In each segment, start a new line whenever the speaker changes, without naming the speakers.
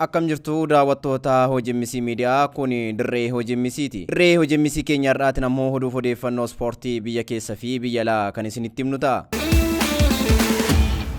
Akkam jirtu daawwattoota Hojimmisii Miidiyaa kun dirree Hojimmisiiti. Dirree Hojimmisii keenya irraatiin ammoo oduuf odeeffannoo ispoortii biyya keessa fi biyya alaa kan isinitti himnu ta'a.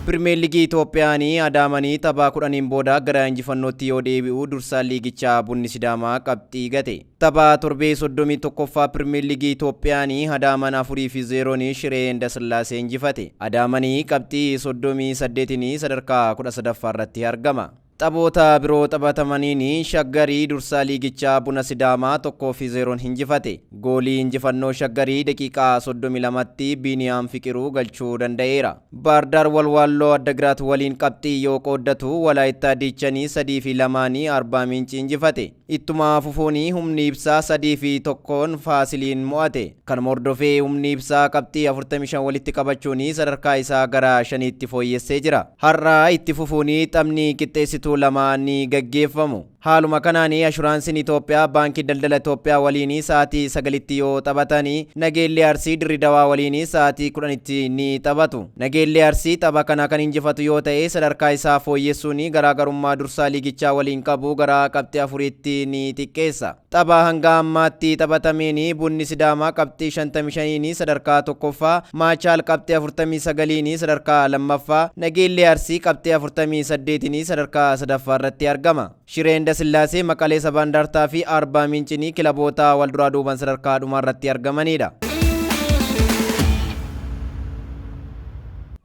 Pirimeer Liigii Itoophiyaanii Adaamanii tapha 10 booda gara injifannootti yoo deebi'u dursaa liigichaa Bunni Sidaamaa qabxii gate. Tapha torbee 31ffaa Pirimeer Liigii Itoophiyaanii Adaaman 4-0 Shiree Indasillaasee injifate. Adaamanii qabxii 38 sadarkaa 13ffaa irratti argama. Taphoota biroo taphatamaniin Shaggarii dursaa liigichaa Buna Sidaamaa 1-0 injifate. Goolii injifannoo Shaggarii daqiiqaa 32tti Biiniyaam Fiqiruu galchuu danda'eera. Baardaar Walwaalloo Addagiraat waliin qabxii yoo qooddatu Walaayittaa Diichanii 3-2 Arbaa Miinci injifate. Ittuma fufuunii Humni Ibsaa 3-1 Faasiliin mo'ate. Kan hordofee Humni Ibsaa qabxii 45 walitti qabachuun sadarkaa isaa gara 5tti fooyyessee jira. Har'a itti fufuunii taphni qixxeessituu lama ni gaggeeffamu. Haaluma kanaan Ashuraansiin Itoophiyaa Baankii Daldala Itoophiyaa waliin sa'aatii 9tti yoo taphatanii Nageellee Arsii Dirridawaa waliin sa'aatii 10tti ni taphatu. Nageellee Arsii tapha kana kan injifatu yoo ta'e sadarkaa isaa fooyyessuun garaagarummaa dursaa liigichaa waliin qabu gara qabxii 4tti ni xiqqeessa. Tapha hanga ammaatti taphatameen Bunni Sidaamaa qabxii 55 sadarkaa 1ffaa, Maachaal qabxii 49 sadarkaa 2ffaa, Nageellee Arsii qabxii 48 sadarkaa 3ffaa irratti argama. Shiree Indasillaasee Maqalee Sabaa Indaartaa fi Arbaa Miinci kilaboota wal duraa duuban sadarkaa dhumaa irratti argamanidha.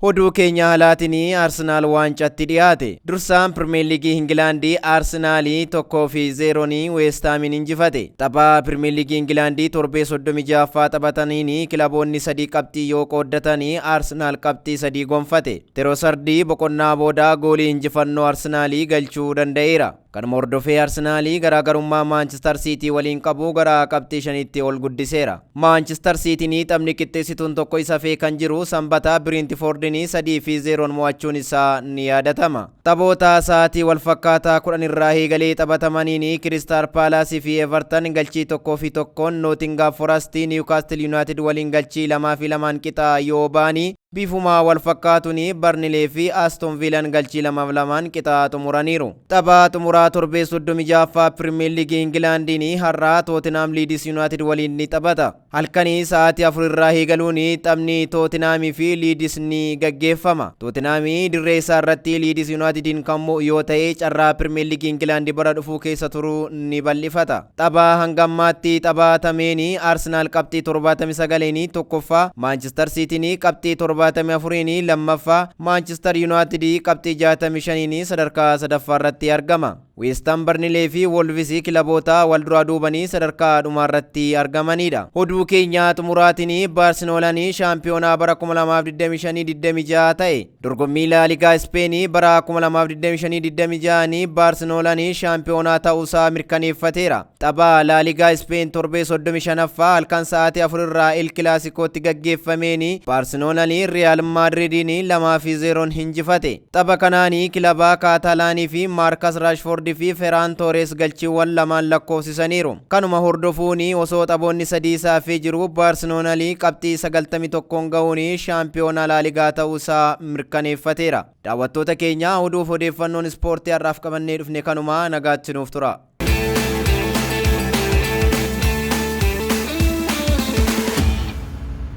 Oduu keenya alaatiin Arsenaal waancatti dhiyaate. Dursaan Pirimeer Liigii Ingilaandii Arsenaalii 1-0 West Hamiin injifate. Tapha Pirimeer Liigii Ingilaandii torbee 36ffaa taphataniin kilaboonni 3 qabxii yoo qooddatanii Arsenaal qabxii 3 gonfate. Teroosardii boqonnaa booda goolii injifannoo Arsenaalii galchuu danda'eera. Kan hordofee Arsenaalii garaagarummaa Maanchister Siitii waliin qabu gara qabxii 5tti ol guddiseera. Maanchister Siitiin taphni qixxeessituun tokko isa fee kan jiru Sanbata Brentfordin 3-0 mo'achuun isaa ni yaadatama. Taphoota sa'aatii wal fakkaataa 10 irraa eegalee taphatamaniin Crystal Palace fi Everton galchii 1-1, Nottingham Forest Newcastle United waliin galchii 2-2 qixaa yoo baani, bifuma wal fakkaatuun Burnley fi Aston Villa galchii 2-2 qixaa xumuraniiru. Tapha xumuraa torbee 36ffaa Pirimeer Liigii Ingilaandiin har'a Tottenham Leeds United waliin ni taphata. Halkanii sa'aatii 4 irraa eegaluun taphni Tottenham fi Leeds ni gaggeeffama. Tottenham dirree isaa irratti Leeds Unitedin kan mo'u yoo ta'e carraa Pirimeer Liigii Ingilaandii bara dhufuu keessa turu ni bal'ifata. Tapha hanga ammaatti taphatameen Arsenaal qabxii 79 tokkoffaa, Manchester City qabxii 74 lammaffaa, Manchester United qabxii 65 sadarkaa 3ffaa irratti argama. West Ham, Burnley fi Wolves kilaboota wal duraa duubanii sadarkaa dhumaa irratti argamanidha. Oduu keenya xumuraatiin Barceloonaan shaampiyoonaa bara 2025-26 ta'e. Dorgommii La Ligaa Spain bara 2025-26 Barceloonaan shaampiyoonaa ta'uusaa mirkaneeffateera. Tapha La Ligaa Spain torbee 35ffaa halkan sa'aatii 4 irraa El Clasicotti gaggeeffameen Barceloonaan Real Madridin 2-0 injifate. Tapha kanaan kilaba Kaatalaanii fi Marcus Rashford fi Ferran Torres galchiiwwan lamaan lakkoofsisaniiru. Kanuma hordofuun osoo taphoonni 3 isaafii jiru Barceloonaan qabxii 91 ga'uun shaampiyoonaa La Ligaa ta'uusaa mirkaneeffateera. Daawwattoota keenya oduuf odeeffannoon ispoortii har'aaf qabannee dhufne kanuma nagaatti nuuf tura.